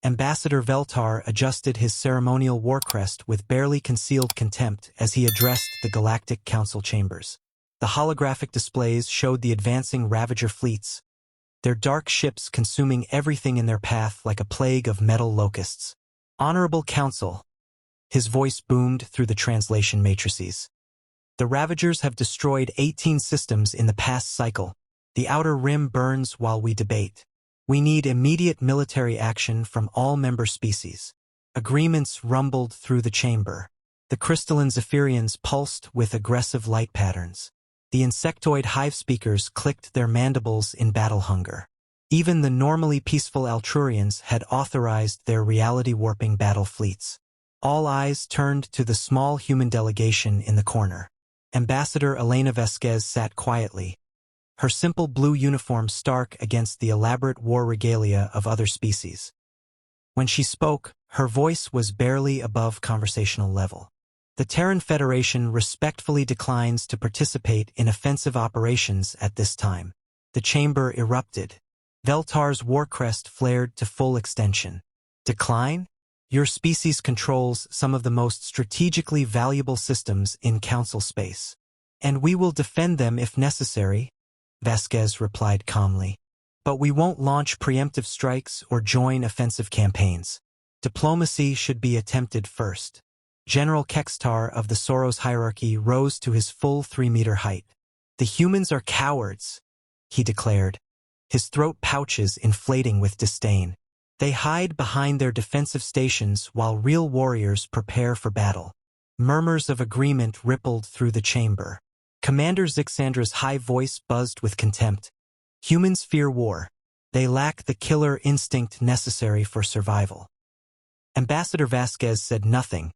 Ambassador Veltar adjusted his ceremonial war crest with barely concealed contempt as he addressed the Galactic Council chambers. The holographic displays showed the advancing Ravager fleets, their dark ships consuming everything in their path like a plague of metal locusts. Honorable Council, his voice boomed through the translation matrices. The Ravagers have destroyed 18 systems in the past cycle. The outer rim burns while we debate. We need immediate military action from all member species. Agreements rumbled through the chamber. The crystalline Zephyrians pulsed with aggressive light patterns. The insectoid hive speakers clicked their mandibles in battle hunger. Even the normally peaceful Altrurians had authorized their reality-warping battle fleets. All eyes turned to the small human delegation in the corner. Ambassador Elena Vasquez sat quietly, her simple blue uniform stark against the elaborate war regalia of other species. When she spoke, her voice was barely above conversational level. The Terran Federation respectfully declines to participate in offensive operations at this time. The chamber erupted. Veltar's war crest flared to full extension. Decline? Your species controls some of the most strategically valuable systems in Council space. And we will defend them if necessary, Vasquez replied calmly. But we won't launch preemptive strikes or join offensive campaigns. Diplomacy should be attempted first. General Kextar of the Soros hierarchy rose to his full 3-meter height. The humans are cowards, he declared, his throat pouches inflating with disdain. They hide behind their defensive stations while real warriors prepare for battle. Murmurs of agreement rippled through the chamber. Commander Zixandra's high voice buzzed with contempt. Humans fear war. They lack the killer instinct necessary for survival. Ambassador Vasquez said nothing,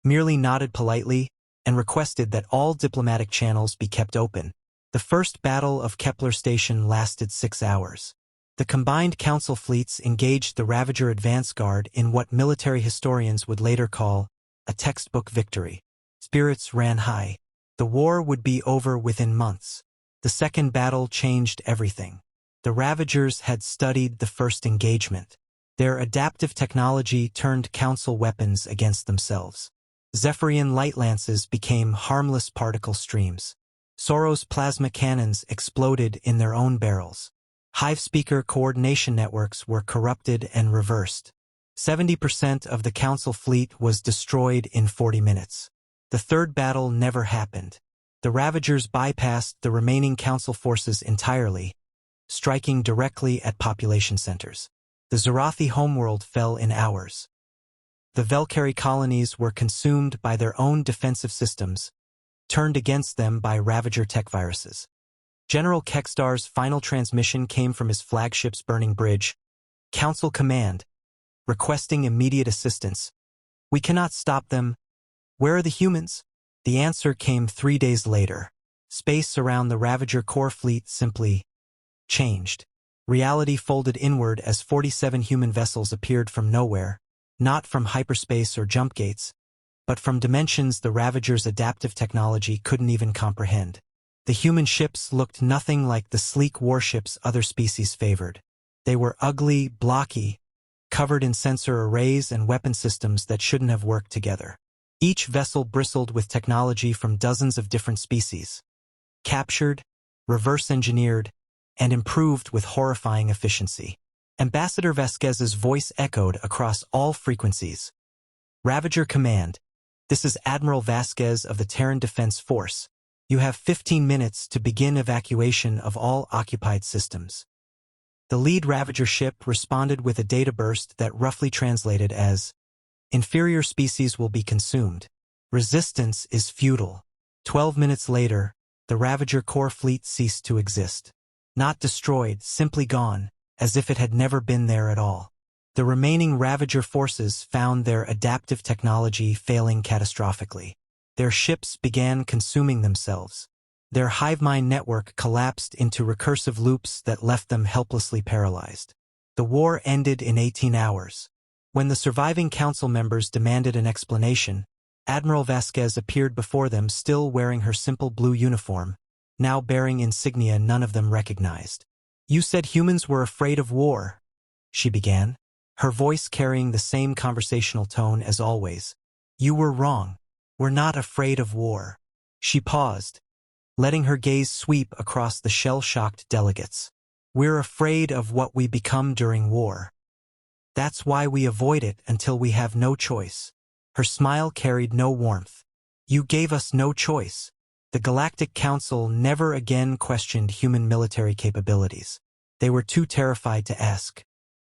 merely nodded politely, and requested that all diplomatic channels be kept open. The first battle of Kepler Station lasted 6 hours. The combined Council fleets engaged the Ravager advance guard in what military historians would later call a textbook victory. Spirits ran high. The war would be over within months. The second battle changed everything. The Ravagers had studied the first engagement. Their adaptive technology turned Council weapons against themselves. Zephyrian light lances became harmless particle streams. Soros plasma cannons exploded in their own barrels. Hive speaker coordination networks were corrupted and reversed. 70% of the Council fleet was destroyed in 40 minutes. The third battle never happened. The Ravagers bypassed the remaining Council forces entirely, striking directly at population centers. The Zarathi homeworld fell in hours. The Velkari colonies were consumed by their own defensive systems, turned against them by Ravager tech viruses. General Kextar's final transmission came from his flagship's burning bridge. Council command, requesting immediate assistance. We cannot stop them. Where are the humans? The answer came 3 days later. Space around the Ravager core fleet simply changed. Reality folded inward as 47 human vessels appeared from nowhere, not from hyperspace or jump gates, but from dimensions the Ravagers' adaptive technology couldn't even comprehend. The human ships looked nothing like the sleek warships other species favored. They were ugly, blocky, covered in sensor arrays and weapon systems that shouldn't have worked together. Each vessel bristled with technology from dozens of different species, captured, reverse-engineered, and improved with horrifying efficiency. Ambassador Vasquez's voice echoed across all frequencies. Ravager Command, this is Admiral Vasquez of the Terran Defense Force. You have 15 minutes to begin evacuation of all occupied systems. The lead Ravager ship responded with a data burst that roughly translated as, inferior species will be consumed. Resistance is futile. 12 minutes later, the Ravager core fleet ceased to exist. Not destroyed, simply gone, as if it had never been there at all. The remaining Ravager forces found their adaptive technology failing catastrophically. Their ships began consuming themselves. Their hive mind network collapsed into recursive loops that left them helplessly paralyzed. The war ended in 18 hours. When the surviving council members demanded an explanation, Admiral Vasquez appeared before them still wearing her simple blue uniform, now bearing insignia none of them recognized. You said humans were afraid of war, she began. her voice carrying the same conversational tone as always. You were wrong. We're not afraid of war. She paused, letting her gaze sweep across the shell-shocked delegates. We're afraid of what we become during war. That's why we avoid it until we have no choice. Her smile carried no warmth. You gave us no choice. The Galactic Council never again questioned human military capabilities. They were too terrified to ask.